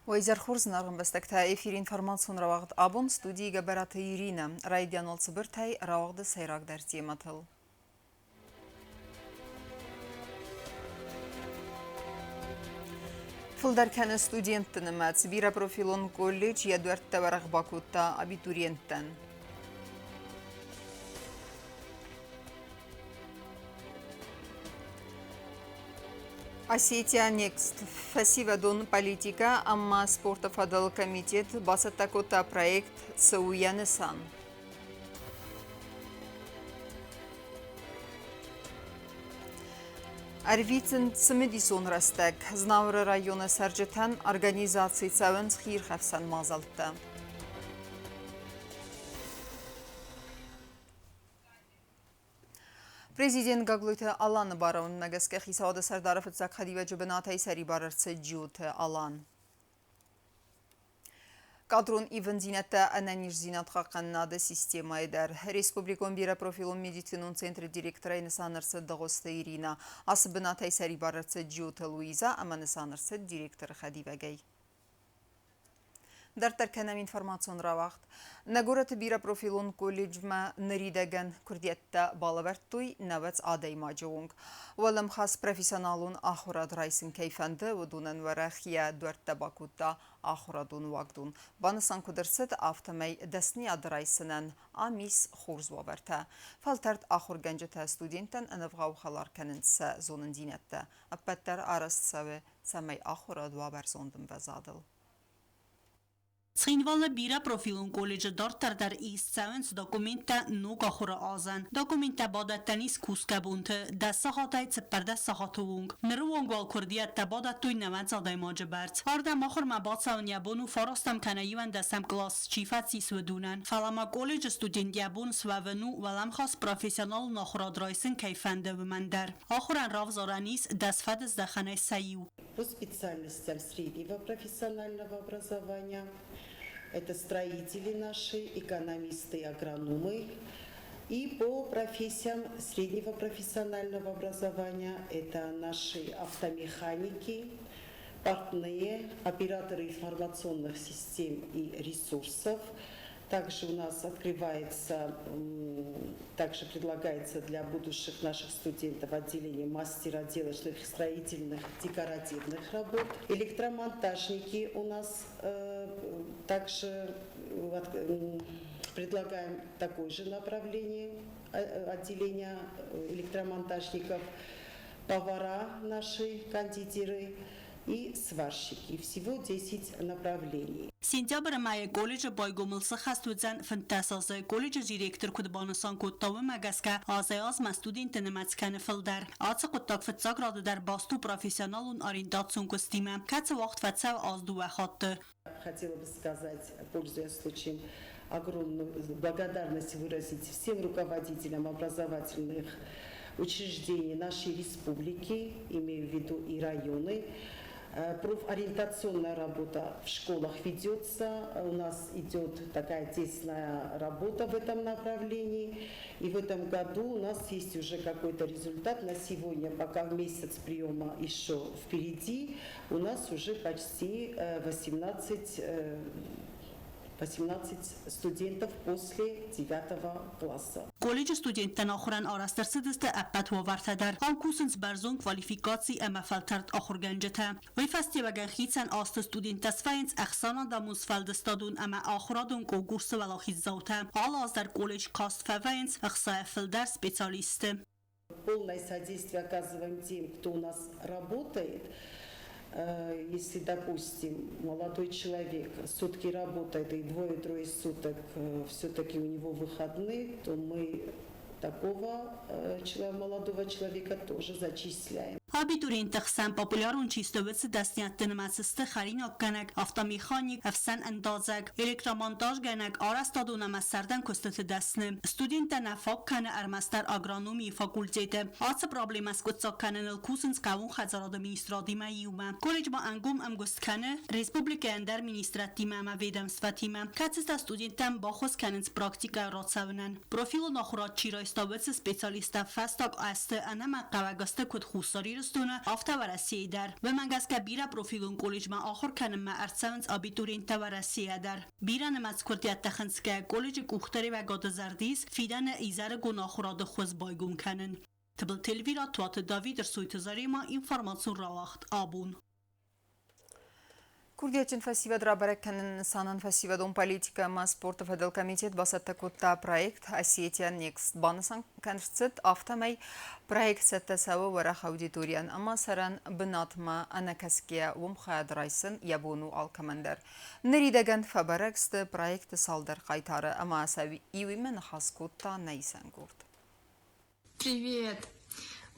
ويزر خورزنا رغم بستكتا إفير إنفرماسيون رواقد أبون ستودي جبرات يرينا رايديان والصبرتاي رواقد سيراك درتي مطل فلدر كان ستودينتن ما تسبيرا بروفيلون كوليج يدورت تورغ باكوتا أبيتورينتن Осетия Next фасивадон политика, амма спорта фадал комитет басатакота проект Сауянысан. Арвицен Цмедисон Растек, Знавры района Сарджетан, организации Цавен Схирхевсан Мазалта. Президент Гаглуйте Алан барон Нагаске Хисаода Сардаров Цакхадива Джубената и Сари Барарце Джуте Алан. Кадрон Иванзината Ананиш Зинат Хаканнада система Эдар. Республикон Бира профилон медицинун центр директора Инесанарса Дагоста Ирина. Асбената и Сари Барарце Джуте Луиза, Аманесанарса директор Хадива Гей. در ترکنم اینفرماسیون را وقت نگورت بیرا پروفیلون کلیج ما نریدگن کردیت بالورتوی نوت عادی ماجونگ ولم خاص پروفیسیونالون آخراد رایسن کیفنده و دونن ورخیا دورت باکوتا آخرادون وقتون بانسان کدرست آفتمی دستنی آدرایسنن آمیس خورز وابرته فلترد آخر گنجت استودینتن انفغاو خلار کننس زونن دینته اپتر آرست سوه سمی آخراد وابر زوندن وزادل Skinvalle bira profilun college dortar dar East Sevens dokumenta nuga khura azan. Dokumenta badat tanis kuskabunt da sahatay tperda sahatuvung. Nruwang wal kurdiyat tabadat tuy navan zaday majbart. Arda makhur mabat saun yabunu farastam kana yuan da sam class chifat sis wedunan. Falama college student yabun swavenu walam khas professional nakhrad raisin kayfande vmandar. Akhuran ravzaranis dasfad da khana sayu. По специальностям среднего профессионального образования это строители наши, экономисты, агрономы. И по профессиям среднего профессионального образования это наши автомеханики, портные, операторы информационных систем и ресурсов. Также у нас открывается, также предлагается для будущих наших студентов отделение мастероделочных, строительных, декоративных работ. Электромонтажники у нас также предлагаем такое же направление отделения электромонтажников, повара наши, кондитеры и сварщики. Всего 10 направлений. Сентябрь мая колледж байгомылсы хастудзан фантасазы колледж директор кудбанасан куттавы магаска азаяз ма студентны мацканы филдар. Ацы куттак фитсак рады дар басту профессионалун ориентацион костима. Кацы вақт фатсав азду вахатты. Хотела бы сказать, пользуясь случаем, огромную благодарность выразить всем руководителям образовательных учреждений нашей республики, имею в виду и районы. Профориентационная работа в школах ведется, у нас идет такая тесная работа в этом направлении, и в этом году у нас есть уже какой-то результат. На сегодня, пока месяц приема еще впереди, у нас уже почти 18 студентов после 9 класса. Колледж студенттен آخران آرسترسد است اپت و ورتدر هم کوسنس برزون کوالیفیکاسی اما فلترد آخر گنجته وی فستی وگن خیتسن آست студентас فاینس اخسانان داموز فلدستادون اما آخرادون کو گورس ولاخیز زوته حالا از در колледж کاست فاینس اخصای فلدر سپیциалист. Полное содействие оказываем тем, кто у нас работает. Если, допустим, молодой человек сутки работает и двое-трое суток все-таки у него выходные, то мы такого молодого человека тоже зачисляем. Абитуриент خسن پاپولارون چیستویت دستیت تنمسست خرین کنک автомеханик افسن اندازک الکترومونتاژ گنک آرستادون مسردن کستت دستنه استودنت نفاق کنه ارمستر اگرانومی فاکولتیت آس پرابلم اسکوت ساکنن الکوسنس کاون خزراد میسترادی میومه کالج با انگوم امگست کنه ریسپوبلیک اندر مینیستراتیمه ما ویدمستواتیمه کاتست استودنتم با خوز کننس پراکتیکا راتساونن پروفیل ناخورات چیرایستویت سپیциалиста فستاک است انما قواگسته کد خوصاری ایرستونه آفته ورسیه در و من گس که بیره پروفیلون کلیج ما آخر کنم ما ارسمنس آبیتورین تا ورسیه در بیره نماز کردیت تخنس که کلیج کوختری و گاد زردیس فیدن ایزار گناهخوراد خوز بایگون کنن تبل تلویرا توات داوید رسویت زاريما انفورماسيون راوخت آبون. Курдиятин фестиваль рабареккен санан фестиваль политика ма спорта федерал комитет басатта кутта проект Осетия Next банасан концерт автомай проект сетта сава варах аудиториян ама саран бинатма анакаския вумхад райсын ябону алкамандер. Неридеген фабарекст проект салдар кайтары ама сави иуимен хас кутта нейсен гурт. Привет!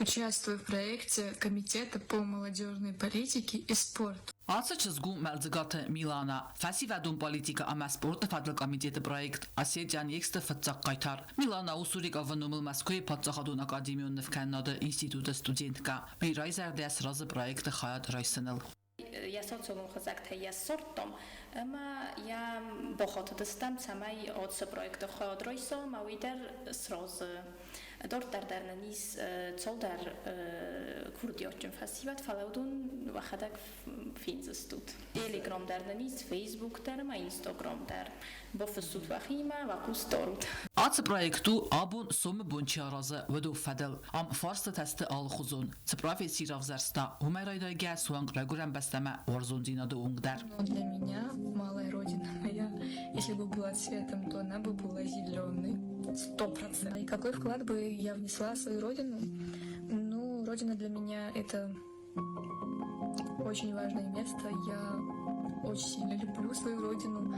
Участвую в проекте Комитета по молодежной политике и спорту. Ați cezgu melzgate Milana, festivalul politica ama sport fadl komiteti projekt Ossetia Next fatsak qaytar. Milana usurik avnumul Moskva patsakhadun akademiyon nefkanada institut studentka. Beyrazar ders razı projekt hayat raysanal. Я социум хозяйка я сортом, ама я бохот дастам самай от проекта ходройсо мавидер сроз дортар дарнанис цолдар курдиотчун фасиват фалаудун вахадак финзстут телеграм дарнанис фейсбук дар ма инстаграм дар бофсут вахима ва кусторут Ați proiectul abun som bunchiarazı vedu fadel am farsta teste al khuzun. Tsprafetsi ravzarsta Умерайдайга суанг регулям бастама орзундина до унгдар. Для меня малая родина моя, если бы была цветом, то она бы была зеленой. 100%. И какой вклад бы я внесла в свою родину? Ну, родина для меня это очень важное место. Я очень сильно люблю свою родину.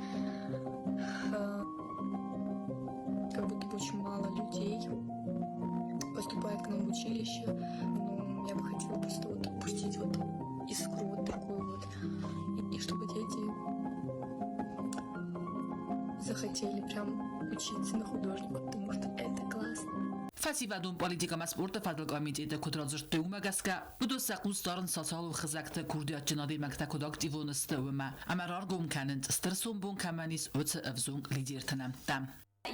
Как будто бы очень мало людей поступает к нам в училище. Но я бы хотела просто вот пустить вот искру вот такую вот. И чтобы дети захотели прям учиться на художника, потому что это классно. Festivalul politica ma sport fadl komiteti kudrazır teumegaska budu saqus darın sasal ve xizakta kurdiyatçınadi makta aktivon istewma amarar gum kanent stresun bun kamanis ötse evzung lidertinem tam.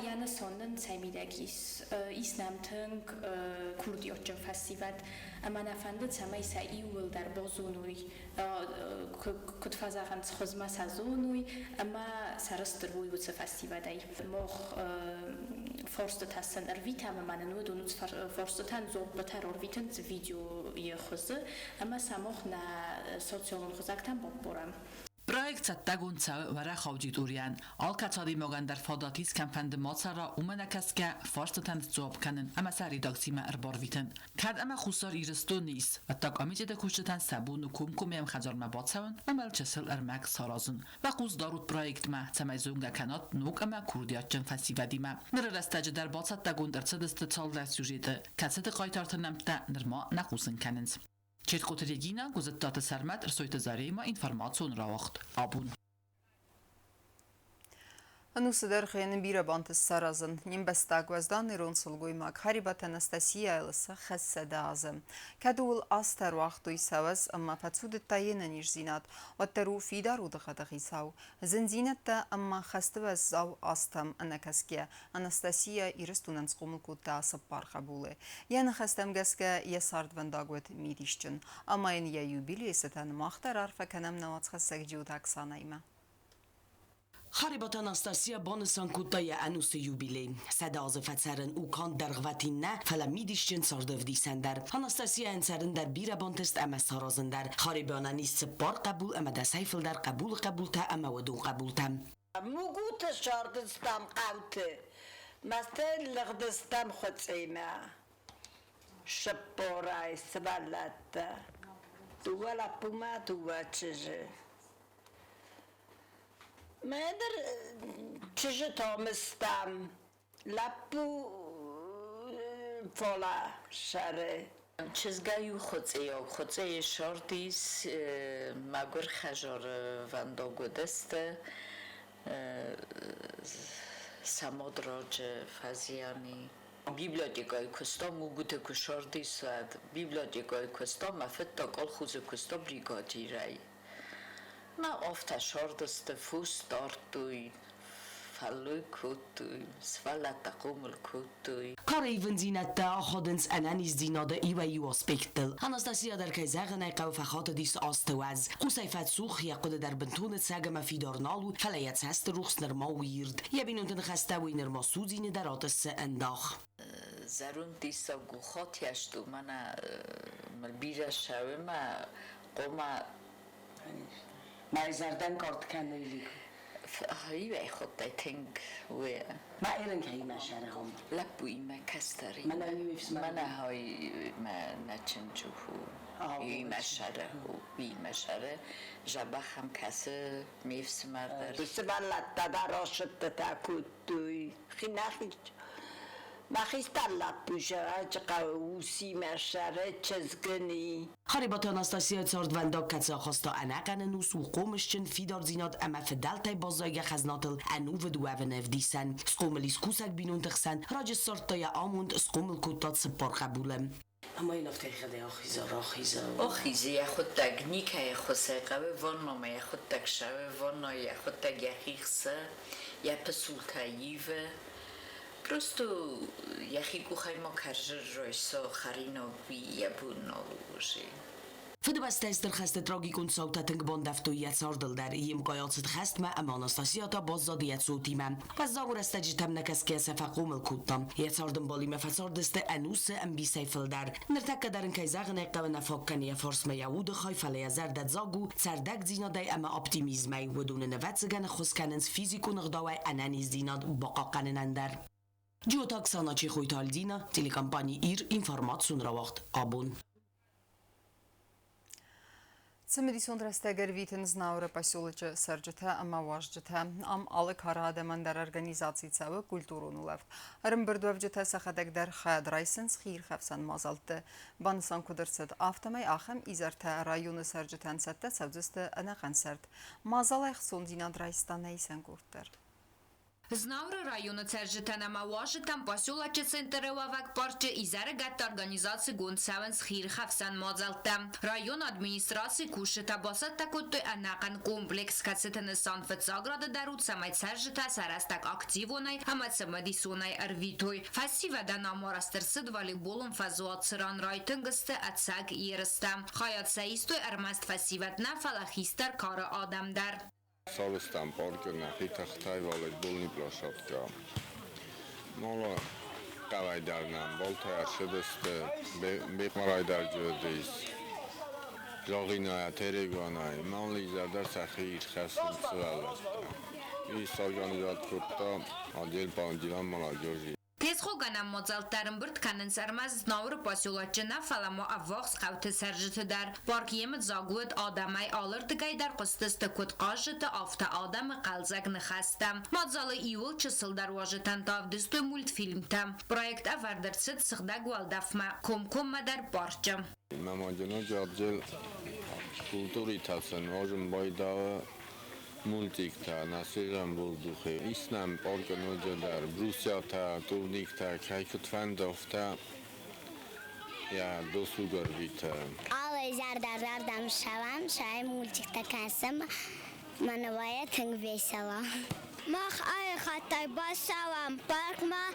Яна соннен цаймидагис иснамтынг курдиотчун фастиват амана фандет самай са иул дар бозунуй кутфазахан цхозма сазунуй ама сарастырвуй буца фастивадай мох форстатасан арвитам манан удунуц форстатан зоббатар орвитен видео ехозы ама самох на социалон хозактан бобборам Projekt sattagun cały warach auditorian. Alkacadi mogan dar fodatis kampande motsara umanakaska farstatan zobkanen ama sa redaksima erbarviten. Kad ama khusar iristonis. Attak amijede kushtan sabun kumkum yam khajar mabatsawan amal chesel ermak sarazun. Wa quz darut projekt ma tamazunga kanat nuk ama kurdiyatchan fasivadima. Nirastaj dar batsattagun dar sadist tsalda sujete. Katsete qaytartanamta nirma naqusin kanens. Четко Регина гузаттата сармат рсойта зарема информацион равахт абун. Анусыдар хыяны бира бантыс саразын, нембастак ваздан ирон сулгуймак, харибат Анастасия айлыса хассада азым. Кадуул астар вақтуй саваз, амма пацуды тайена нижзинат, ваттару фидару дыхадахи сау. Зинзинатта амма хасты ваззау астам анакаския, Анастасия ирыстунан скумылкутта асыппар қабулы. Яны хастам газка ясард вандагвет мидишчын, амма ен я юбилейсетан махтар арфа канам навацхасак джудак санайма. خريبة أناستاسيا بانسان كوتايا أنوس يوبيلي سدا عزفت سرن او كان در غواتين فلا ميديشن ساردف دي سندر أناستاسيا انسرن در بيرا بانتست اما سارازن در خريبة أنانيس بار قبول اما دا سيفل در قبول تا اما ودو قبول تام موجود شاردستم قوت مثل لغدستم خطيمة شبوراي سبالات دولا بوما دوا چجه مادر چجه تامستم لپو فلا شره چزگایو خودزه شاردیس مگر خجار ونداگو دسته سامادراج فزیانی بیبلیاتیکای کوستا موگوت کشاردیس بیبلیاتیکای کوستا مفت کال خوز کوستا بریگادی رای ما آفت شاردست فوس دارتوی فلوی کتوی سفالت قومل کتوی کار ایون زینت تا خودنس انانیز دیناده ایو ایو اسپکتل اناستاسیا در که زغنه قوفخات دیس آستوز قصیفت سوخ یقود در بنتون سگم فیدار نالو فلیت هست روخس نرما ویرد یبینون خسته وی نرما سوزینه در آتس انداخ زرون دیسا گوخات یشتو من بیره شوه ما قوما ما زردن کارت کنه لیکو هایی وی خود تنگ و ما ایران که ایمه شهره هم لبوی ما کستری من ایویفس من های ما نچنجو ایمه شهره ایمه شهره جبه هم کسی میفس مردر سفالت در آشد تا کتوی خی نخی ما خیستر لپوشه قوسی مشره چزگنی خریبات اناستاسیا سارد ونداک کتسا خواستا اناقن نوس و قومشچن فیدار زیناد اما فدالتای بازایگ خزناتل انو و دوه نفدیسن سقوملیس کوسک بینون تخسن راج سارتای آموند سقومل کتات سپار قبولم اما این افته خده آخیزه یا خود تک نیکه یا خود سیقه وانا یا خود تک شوه وانا یا خود تک یخیخسه یا پسولتاییوه Просто я хику хаймо каржой со харино би ябуно уже. فدو بسته‌است در خست تراژیکون صوتتنگ باندفتویت ساردل در ایم قیاست خست ما اما اناستاسیا تا بازدادیت صوتی من و زاور استجتم نکس که سفقوم الکوتام یت ساردم بالی مفساردست انوس ام بی سیفل در نرتک درن که زغن قو نفاکنی فرس میاود خایفله زردت زاگو سردک زینادای اما اپتیمیزمی ودون نوتزگن خسکننس فیزیکو نقداوی انانیز دیناد باقاقننندر جوتاک ساناچی خویتال دینا تلکامپانی ایر اینفورماتسون را وقت آبون Цемедисон растегер витен знаура поселоча сарджата ама важджата ам алы караде мандар организации цавы культуру нулев. Рымбырдуевджата сахадек дар хаяд райсенс хир хавсан мазалты. Бансан кудырсыд автомай ахам изарта районы сарджатан сатта савзысты ана концерт. Мазалайх сон динад райстан нейсен курттар. Знаура района Цержитана Маваши там поселоче Центреловак парче изарагат организации Гунсавенс Хир Хавсан Мазалтам. Район администрации Кушета Басат такой анакан комплекс кацетаны Санфецаграда дарут самай Цержита сарастак активонай амацамадисонай арвитой. Фасивадан амарастырсыд волейболом фазуат сыран райтынгысты атсак ерыстам. Хаят саистой армаст фасиватна фалахистар кара адамдар. Солистам паркерна хитахтай волейболни площадка. Мола qavaydarnam boltaya shibiste beqmarayдар jodis. Jog'inoya teregonay manli zardar saxir xasim svalas. Is organizat kurta adel pandilan молодежи. Тезхоганам мозалтарым бұрт канын сармаз знауыр поселочына фаламо аввақс қауты сәржітідар. Парк емет загуыд адамай алырдығайдар қыстысты көт қажыты афта адамы қалзак нықаста. Мазалы иул чысылдар важытан тавдысты мультфильмта. Проект авардырсыд сықда гуалдафма ком-коммадар парчы. Мамаджана жаджел культури тасын важым байдавы مولتیک تا نسیرم بودوخه ایسنم پارک نوجه در بروسیا تا تورنیک تا که کتفن دافته یا دو سوگروی تا آوه زردردم شوم شای مولتیک تا کنسم منوایه تنگ ویسلا مخ آی خطای باشوم پارک ما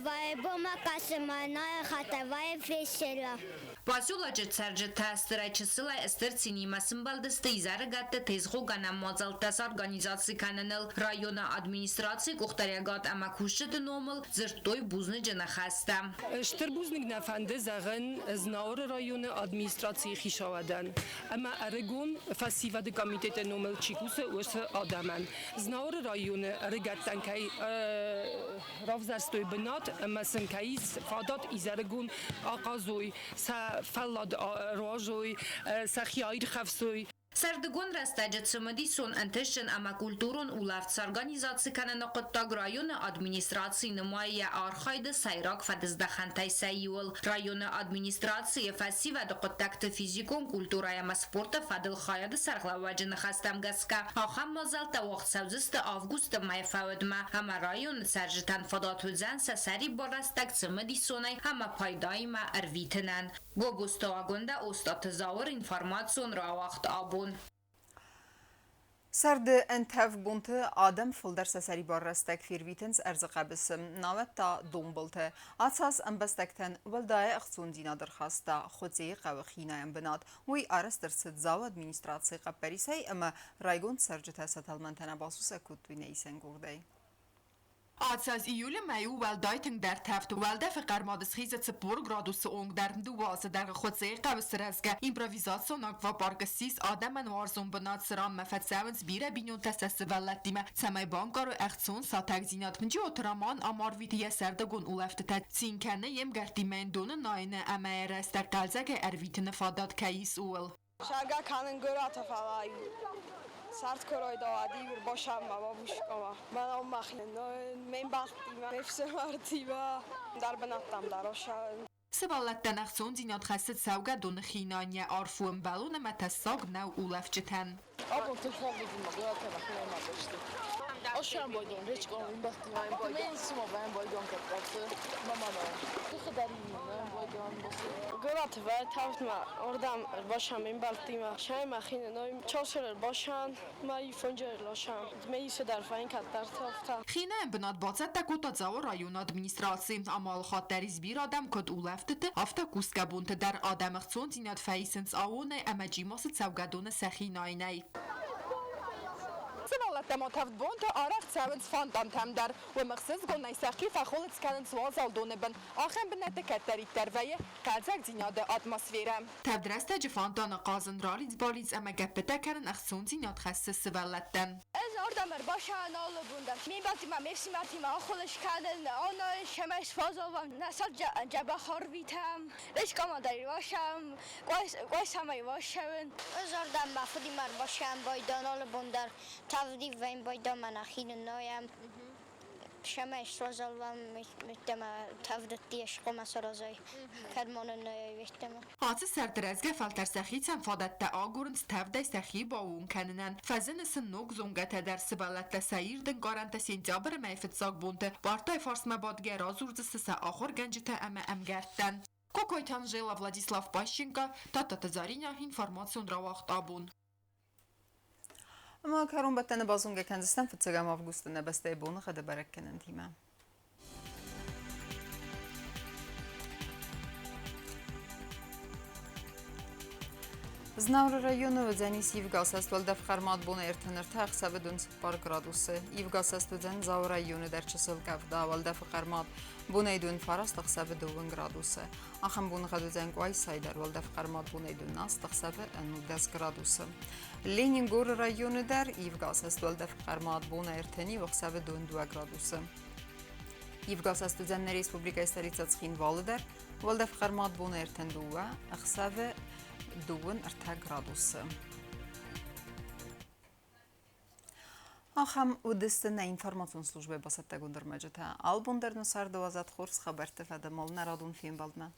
وای بوما کسیم نای خطای وای ویسلا Поселоче Цержита стырайчысыла эстер синемасын балдысты изарыгатты тезхоганам мазалтас организации кананыл района администрации кухтарягат ама кушчыты номыл зыртой бузны жана хаста. Штыр бузник нафанды загын знаур районы администрации хишавадан. Ама арыгон фасивады комитете номыл чикусы өсі адаман. Знаур районы арыгаттан кай равзарстой бынат, ама сын кайыз фадат изарыгон аказой فلاد راجوی سخیایر خفسوی Сардыгон растаджет самадисон антешен ама культурон улавц организации кананақыттаг районы администрации нумайя архайды сайрак фадыздахантай сайюл. Районы администрации фасива дақыттакты физикон культурая ма спорта фадыл хаяды сарглаваджыны хастам гаска. Ахам мазалта вақт савзысты августа май фавадма. Ама районы саржитан фадатудзан сасари барастак самадисонай ама пайдайма арвитынан. Гобуста агонда остат завар информацион ра вақт абон. سرد انتف بونت آدم فلدر سسری بارستک فیرویتنز ارزقه بسم ناوت تا دومبلته آتساس انبستکتن ولدای اخصون دینا درخواسته خودزی قوخینه ام بناد وی آرست درست زاو ادمینستراتسی قبریسی اما رایگون سرجته ستلمنتنه باسوس کتوی نیسن گرده. از ایول میو ولدایتنگ در تفت ولده فقرمادس خیزت سپور گرادوس اونگ در دوازه در خودزه قوس رزگه ایمپرویزاسیون و پارکسیس آدم وارزون بناد سرام مفت سونز بیره بینون تستس ولد دیمه سمای بانکارو اختصون ساتک زینات منجی اوترامان آمارویتی سردگون اولفت تد سینکنه یم گرتیمین دون ناینه امه رسته قلزه ارویتن فاداد کهیس اول شرگه کنن گرات فلای سرد کروی دادی ور باشم و بابوش کما من هم مخنه من بختی من نفس مرتی و در بناتم دراشم سبالت دنخسون زینات خست سوگه دون خینانی آرفون بلون متساق نو اولف جتن آبون تو خواب دیدیم مگرات بخونه ما داشتیم آشم بایدون ریچ کنم این بختی من بایدون من سیما بایم بایدون کتباته مامانا تو خداری من بایدون باشه گرات و تفت ما اردم باشم این بلتی ما شای مخینه نایم چاسر باشن ما یفنجر لاشم میسه در فاین کت در تفتا خینه بناد بازد تکوتا زاو رایون ادمینستراسی امال خاطری زبیر آدم کد اولفتت هفته کوسکه بونت در آدم اخصون زینات فایسنس آونه اما جیماس سوگدون سخی ناینه سوالت ما تفت بونت آرخت سوینس فاندام تم در و مخصوص گل نیسخی فخولت سکنن سوال دونه بن آخر بنت کتری در وی قلزک زیناد اتمسفیرم تبدرست جفاندان قازن رالیز بالیز اما گپته کرن اخصون زیناد خسته سوالتن از اردمر باشن آل بوندم می باتی ما میفسی مرتی ما خودش کردن آن شمش فازا و نسل جبه خارویتم ریش کما داری باشم گویس همه باشم از اردم مفودی مر باشم بایدان آل بوندر تودی و این بایدان من اخین نایم شمش رازال و میتم تودتیش قوم سرازای کرمان نایای ویتم آتس سردرزگه فلتر سخی تم فادت تا آگورنس تودی سخی با اون کننن فزن سنوگ زونگت در سبالت سایر دنگارن تسینجابر میفت ساگ بونده بارتای فارس مبادگه رازورد سسا آخر گنجتا ام گردن کوکویتان جیلا Владислав Пащенко تا تزارینیا інформаціон равахт абун. اما کارون بتن بازونگه کنزستن فتسگم آفگوست نبسته بونه خده برکنن تیمه. Znavra rayonu özenis Yivgasast valdaf xarmat buna ertenirta xsabı dün spar gradusu. Yivgasast özen Zavra rayonu derçesıl kavda valdaf xarmat buna dün farast xsabı dün gradusu. Axam bunu qad özen qoy saydar valdaf xarmat buna dün nas xsabı 10 gradusu. Leningor rayonu der Yivgasast valdaf xarmat buna erteni xsabı dün 2 gradusu. Yivgasast özen Respublika Stolitsatskhin valıder valdaf xarmat buna erten 2 xsabı دون ارتاق گرادوس. آخام ودستن اینفورماسیون служби басатта гундермаджата. Албундер нусар 12 خورس خبرت فدمال نرادون فیم بالدنا.